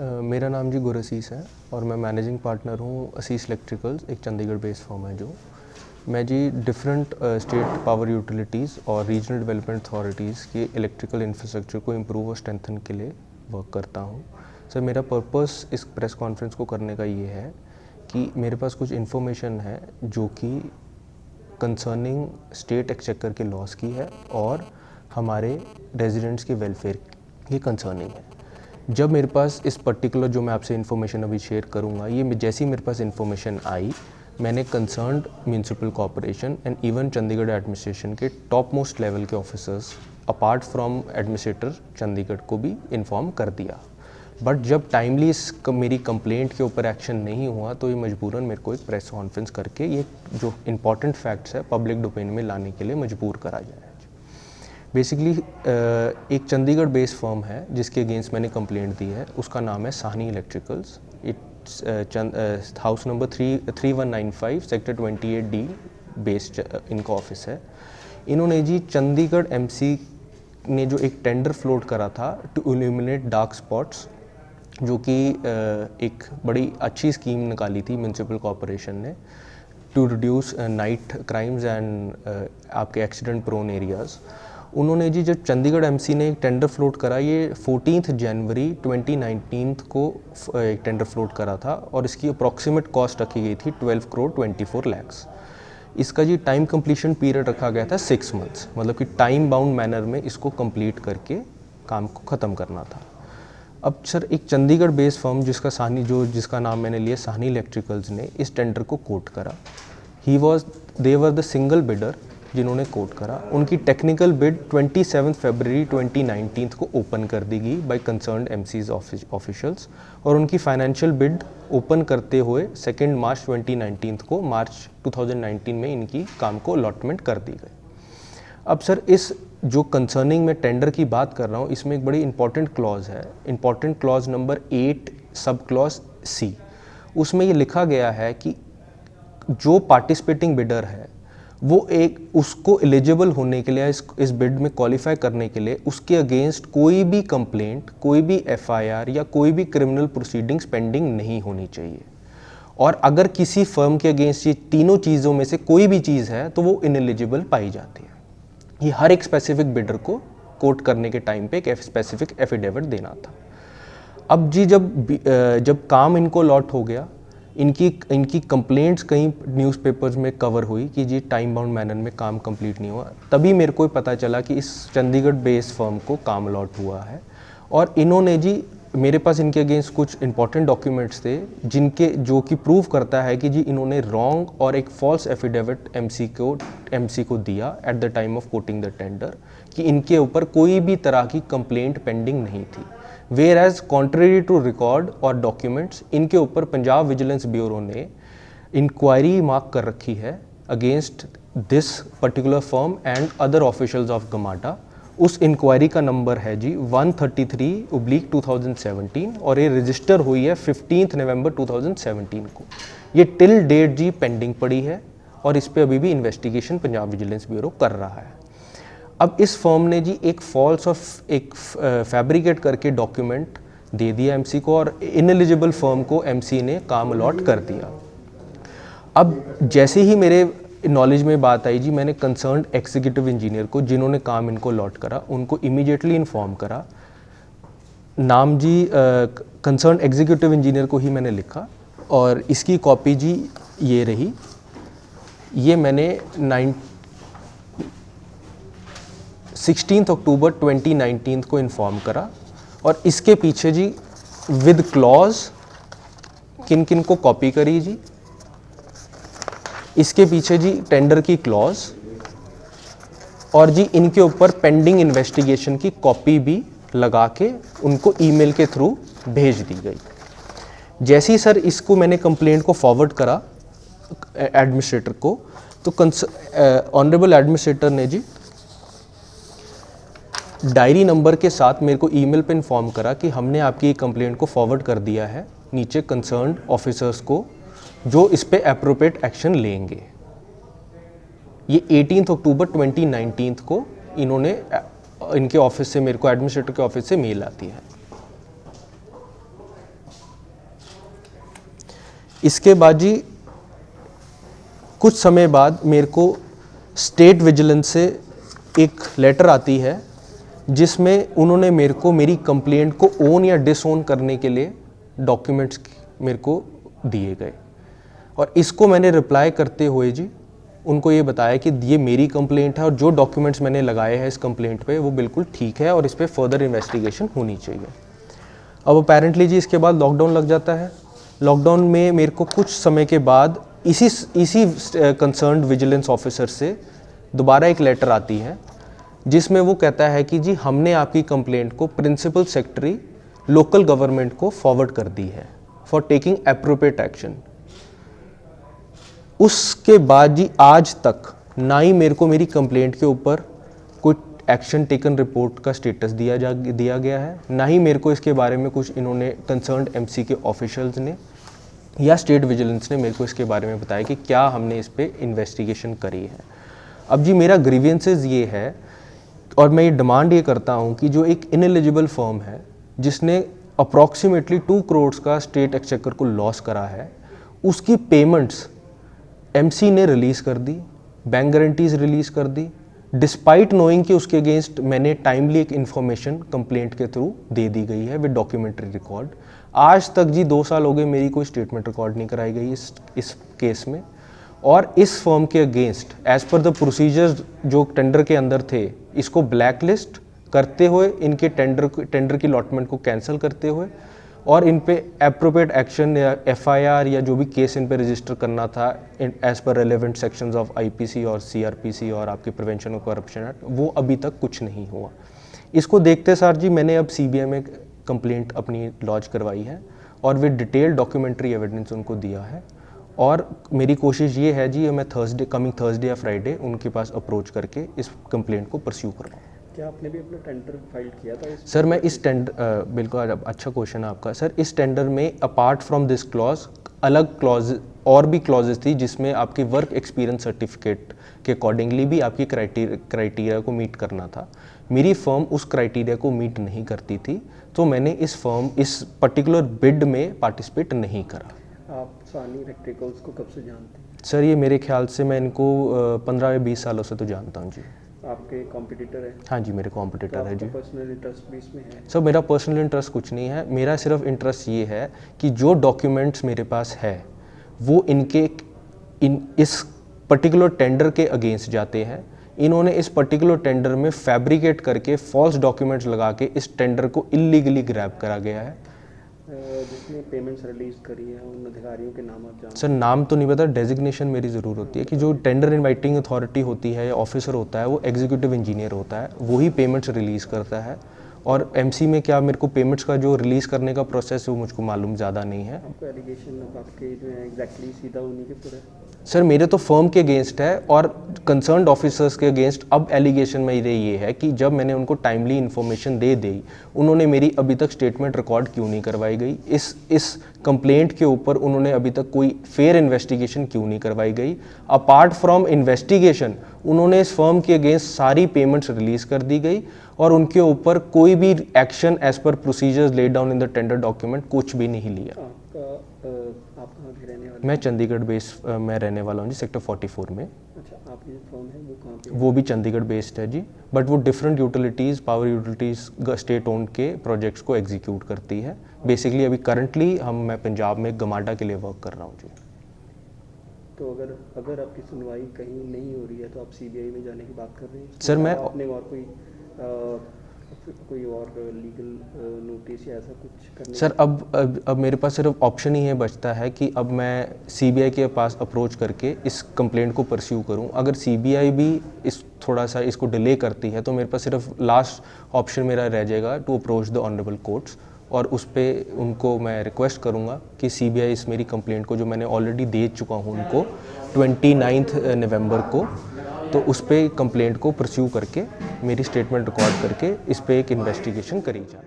मेरा नाम जी गुरअसीस है और मैं मैनेजिंग पार्टनर हूँ असीस इलेक्ट्रिकल्स, एक चंडीगढ़ बेस्ड फर्म है जो मैं जी डिफरेंट स्टेट पावर यूटिलिटीज़ और रीजनल डेवलपमेंट अथॉरिटीज़ के इलेक्ट्रिकल इंफ्रास्ट्रक्चर को इम्प्रूव और स्ट्रेंथन के लिए वर्क करता हूँ। सर, मेरा पर्पस इस प्रेस कॉन्फ्रेंस को करने का ये है कि मेरे पास कुछ इन्फॉर्मेशन है जो कि कंसर्निंग स्टेट एक्सचेकर के लॉस की है और हमारे रेजिडेंट्स के वेलफेयर की कंसर्निंग है। जब मेरे पास इस पर्टिकुलर जो मैं आपसे इन्फॉर्मेशन अभी शेयर करूंगा, ये जैसी मेरे पास इन्फॉर्मेशन आई, मैंने concerned municipal corporation and even Chandigarh administration के टॉप मोस्ट लेवल के officers apart from administrator Chandigarh को भी इन्फॉर्म कर दिया। बट जब टाइमली मेरी कंप्लेंट के ऊपर एक्शन नहीं हुआ तो ये मजबूरन मेरे को एक प्रेस कॉन्फ्रेंस करके ये जो इम्पॉर्टेंट फैक्ट्स है पब्लिक डोमेन में लाने के लिए मजबूर करा जाए। बेसिकली एक चंडीगढ़ बेस्ड फर्म है जिसके अगेंस्ट मैंने कंप्लेंट दी है, उसका नाम है Sahni electricals. It's house number 3195 sector 28D based इनका ऑफिस है। इन्होंने जी चंडीगढ़ एमसी ने जो एक टेंडर फ्लोट करा था टू इल्यूमिनेट डार्क स्पॉट्स, जो कि एक बड़ी अच्छी स्कीम निकाली थी म्यूनसिपल कॉर्पोरेशन ने to reduce night crimes and आपके एक्सीडेंट प्रोन एरियाज़। उन्होंने जी जब चंडीगढ़ एमसी ने एक टेंडर फ्लोट करा, ये 14 जनवरी 2019 को एक टेंडर फ्लोट करा था और इसकी अप्रॉक्सीमेट कॉस्ट रखी गई थी 12 करोड़ 24 लाख। इसका जी टाइम कंप्लीशन पीरियड रखा गया था 6 मंथ्स, मतलब कि टाइम बाउंड मैनर में इसको कंप्लीट करके काम को ख़त्म करना था। अब सर, एक चंडीगढ़ बेस्ड फर्म जिसका नाम मैंने लिया साहनी इलेक्ट्रिकल्स ने इस टेंडर को कोट करा। दे वर द सिंगल बिडर जिन्होंने कोट करा। उनकी टेक्निकल बिड 27 फरवरी 2019 को ओपन कर दी गई बाय कंसर्न्ड एमसीज ऑफिशियल्स और उनकी फाइनेंशियल बिड ओपन करते हुए 2 मार्च 2019 को मार्च 2019 में इनकी काम को अलॉटमेंट कर दी गई। अब सर, इस जो कंसर्निंग में टेंडर की बात कर रहा हूँ, इसमें एक बड़ी इंपॉर्टेंट क्लॉज है, important clause number 8 sub clause C. उसमें ये लिखा गया है कि जो पार्टिसिपेटिंग बिडर है वो उसको एलिजिबल होने के लिए, इस बिड में क्वालिफाई करने के लिए उसके अगेंस्ट कोई भी कंप्लेंट, कोई भी एफआईआर या कोई भी क्रिमिनल प्रोसीडिंग्स पेंडिंग नहीं होनी चाहिए। और अगर किसी फर्म के अगेंस्ट ये तीनों चीज़ों में से कोई भी चीज़ है तो वो इनएलिजिबल पाई जाती है। ये हर एक स्पेसिफिक बिडर को कोट करने के टाइम पे एक स्पेसिफिक एफिडेविट देना था। अब जी जब काम इनको लॉट हो गया, इनकी कंप्लेंट्स कई न्यूज़पेपर्स में कवर हुई कि जी टाइम बाउंड मैनर में काम कंप्लीट नहीं हुआ, तभी मेरे को पता चला कि इस चंडीगढ़ बेस्ड फर्म को काम अलॉट हुआ है। और इन्होंने जी मेरे पास इनके अगेंस्ट कुछ इंपॉर्टेंट डॉक्यूमेंट्स थे जो कि प्रूव करता है कि जी इन्होंने रॉन्ग और एक फॉल्स एफिडेविट एमसी को दिया at the time of coating the tender कि इनके ऊपर कोई भी तरह की कंप्लेंट पेंडिंग नहीं थी। Where as contrary to record और डॉक्यूमेंट्स, इनके ऊपर पंजाब विजिलेंस ब्यूरो ने इंक्वायरी मार्क कर रखी है against this particular firm and other officials of GMADA. उस इंक्वायरी का नंबर है जी 133/2017 और ये रजिस्टर हुई है 15 नवंबर 2017 को। ये टिल डेट जी पेंडिंग पड़ी है और इस पे अभी भी इन्वेस्टिगेशन पंजाब विजिलेंस ब्यूरो कर रहा है। अब इस फर्म ने जी एक फैब्रिकेट करके डॉक्यूमेंट दे दिया एमसी को और इनएलिजिबल फर्म को एमसी ने काम अलॉट कर दिया। अब जैसे ही मेरे नॉलेज में बात आई जी, मैंने कंसर्न्ड एग्जीक्यूटिव इंजीनियर को जिन्होंने काम इनको अलॉट करा उनको इमीडिएटली इन्फॉर्म करा। नाम जी कंसर्न्ड एग्जीक्यूटिव इंजीनियर को ही मैंने लिखा और इसकी कॉपी जी ये रही। ये मैंने 16 अक्टूबर 2019 को इन्फॉर्म करा और इसके पीछे जी विद क्लॉज किन किन को कॉपी करी जी, इसके पीछे जी टेंडर की क्लॉज और जी इनके ऊपर पेंडिंग इन्वेस्टिगेशन की कॉपी भी लगा के उनको ईमेल के थ्रू भेज दी गई। जैसे ही सर इसको मैंने कंप्लेंट को फॉरवर्ड करा एडमिनिस्ट्रेटर को, तो ऑनरेबल एडमिनिस्ट्रेटर ने जी डायरी नंबर के साथ मेरे को ईमेल पे इन्फॉर्म करा कि हमने आपकी कंप्लेंट को फॉरवर्ड कर दिया है नीचे कंसर्न्ड ऑफिसर्स को, जो इस पे एप्रोप्रिएट एक्शन लेंगे। ये 18 अक्टूबर 2019 को इनके ऑफिस से मेरे को एडमिनिस्ट्रेटर के ऑफिस से मेल आती है। इसके बाद जी कुछ समय बाद मेरे को स्टेट विजिलेंस से एक लेटर आती है जिसमें उन्होंने मेरे को मेरी कंप्लेंट को ओन या डिसओन करने के लिए डॉक्यूमेंट्स मेरे को दिए गए, और इसको मैंने रिप्लाई करते हुए जी उनको ये बताया कि ये मेरी कंप्लेंट है और जो डॉक्यूमेंट्स मैंने लगाए हैं इस कंप्लेंट पे वो बिल्कुल ठीक है और इस पर फर्दर इन्वेस्टिगेशन होनी चाहिए। अब अपेरेंटली जी इसके बाद लॉकडाउन लग जाता है। लॉकडाउन में मेरे को कुछ समय के बाद इसी कंसर्न्ड विजिलेंस ऑफिसर से दोबारा एक लेटर आती है जिसमें वो कहता है कि जी हमने आपकी कंप्लेंट को प्रिंसिपल सेक्रेटरी लोकल गवर्नमेंट को फॉरवर्ड कर दी है फॉर टेकिंग एप्रोप्रिएट एक्शन। उसके बाद जी आज तक ना ही मेरे को मेरी कंप्लेंट के ऊपर कोई एक्शन टेकन रिपोर्ट का स्टेटस दिया गया है, ना ही मेरे को इसके बारे में कुछ इन्होंने कंसर्न्ड एमसी के ऑफिशियल्स ने या स्टेट विजिलेंस ने मेरे को इसके बारे में बताया कि क्या हमने इस पर इन्वेस्टिगेशन करी है। अब जी मेरा ग्रीवियंसेस ये है और मैं ये डिमांड ये करता हूँ कि जो एक इनएलिजिबल फर्म है जिसने अप्रॉक्सीमेटली 2 करोड़ का स्टेट एक्सचेकर को लॉस करा है, उसकी पेमेंट्स एमसी ने रिलीज़ कर दी, बैंक गारंटीज रिलीज़ कर दी, डिस्पाइट नोइंग कि उसके अगेंस्ट मैंने टाइमली एक इन्फॉर्मेशन कंप्लेंट के थ्रू दे दी गई है विद डॉक्यूमेंट्री रिकॉर्ड। आज तक जी 2 साल हो गए मेरी कोई स्टेटमेंट रिकॉर्ड नहीं कराई गई इस केस में, और इस फर्म के against as per the procedures जो टेंडर के अंदर थे इसको ब्लैक लिस्ट करते हुए, इनके टेंडर की अलॉटमेंट को कैंसिल करते हुए और इन पे एप्रोप्रिएट एक्शन या एफआईआर या जो भी केस इन पे रजिस्टर करना था as per relevant sections of IPC और सीआरपीसी और आपके प्रिवेंशन ऑफ करप्शन एक्ट, वो अभी तक कुछ नहीं हुआ। इसको देखते सार जी मैंने अब सीबीआई में कंप्लेंट अपनी लॉन्च करवाई है और विद डिटेल डॉक्यूमेंट्री एविडेंस उनको दिया है, और मेरी कोशिश ये है जी मैं कमिंग थर्सडे या फ्राइडे उनके पास अप्रोच करके इस कंप्लेंट को परस्यू करवाऊँ। क्या आपने भी अपना टेंडर फाइल किया था सर? मैं इस टेंडर बिल्कुल अच्छा क्वेश्चन है आपका सर। इस टेंडर में अपार्ट फ्रॉम दिस क्लॉज अलग क्लॉज और भी क्लॉजेस थी जिसमें आपकी वर्क एक्सपीरियंस सर्टिफिकेट के अकॉर्डिंगली भी आपकी क्राइटेरिया को मीट करना था। मेरी फर्म उस क्राइटेरिया को मीट नहीं करती थी, तो मैंने इस पर्टिकुलर बिड में पार्टिसिपेट नहीं करा। आप सानी इलेक्ट्रिकल्स को कब से जानते हैं? सर ये मेरे ख्याल से मैं इनको 15 या 20 सालों से तो जानता हूँ जी। आपके कॉम्पिटिटर है? हाँ जी मेरे कॉम्पिटिटर है जी। पर्सनल इंटरेस्ट भी इसमें है? सर मेरा पर्सनल इंटरेस्ट कुछ नहीं है, मेरा सिर्फ इंटरेस्ट ये है कि जो डॉक्यूमेंट्स मेरे पास है वो इस पर्टिकुलर टेंडर के अगेंस्ट जाते हैं। इन्होंने इस पर्टिकुलर टेंडर में फैब्रिकेट करके फॉल्स डॉक्यूमेंट्स लगा के इस टेंडर को इलीगली ग्रैब करा गया है। जिसने पेमेंट्स रिलीज करी है उन अधिकारियों के नाम आप जानते हैं? सर नाम तो नहीं पता, डेजिग्नेशन मेरी ज़रूर होती है कि जो टेंडर इनवाइटिंग अथॉरिटी होती है या ऑफिसर होता है वो एग्जीक्यूटिव इंजीनियर होता है, वही पेमेंट्स रिलीज़ करता है। और एमसी में क्या मेरे को पेमेंट्स का जो रिलीज़ करने का प्रोसेस है वो मुझको मालूम ज़्यादा नहीं है। आपको एलिगेशन आपके जो है एग्जैक्टली सीधा उन्हीं के ऊपर है? सर मेरे तो फर्म के अगेंस्ट है और कंसर्न्ड ऑफिसर्स के अगेंस्ट अब एलिगेशन मेरे ये है कि जब मैंने उनको टाइमली इन्फॉर्मेशन दे दी, उन्होंने मेरी अभी तक स्टेटमेंट रिकॉर्ड क्यों नहीं करवाई गई, इस कंप्लेंट के ऊपर उन्होंने अभी तक कोई फेयर इन्वेस्टिगेशन क्यों नहीं करवाई गई। अपार्ट फ्रॉम इन्वेस्टिगेशन उन्होंने इस फर्म के अगेंस्ट सारी पेमेंट्स रिलीज़ कर दी गई और उनके ऊपर कोई भी action as per procedures laid down in the tender document कुछ भी नहीं लिया। आप कहाँ के रहने वाले? मैं चंडीगढ़ बेस में रहने वाला हूँ जी, सेक्टर 44 में। अच्छा, आपकी जो फर्म है वो कहाँ पे? वो भी चंडीगढ़ बेस्ड है जी, बट वो different utilities power utilities state owned के प्रोजेक्ट्स को एग्जीक्यूट करती है। बेसिकली अभी करंटली मैं पंजाब में गमाडा के लिए वर्क कर रहा हूँ जी। तो अगर आपकी सुनवाई कहीं नहीं हो रही है तो आप सीबीआई में जाने की बात कर रहे हैं? सर मैं आपने और कोई और लीगल नोटिस या ऐसा कुछ करने? सर अब मेरे पास सिर्फ ऑप्शन ही है बचता है कि अब मैं सीबीआई के पास अप्रोच करके इस कंप्लेंट को परस्यू करूं। अगर सीबीआई भी थोड़ा सा इसको डिले करती है तो मेरे पास सिर्फ लास्ट ऑप्शन मेरा रह जाएगा to approach the honourable courts, और उस पर उनको मैं रिक्वेस्ट करूंगा कि सीबीआई इस मेरी कंप्लेंट को, जो मैंने ऑलरेडी दे चुका हूं उनको 29 नवंबर को, तो उस पर कंप्लेंट को परस्यू करके मेरी स्टेटमेंट रिकॉर्ड करके इस पर एक इन्वेस्टिगेशन करी जाए।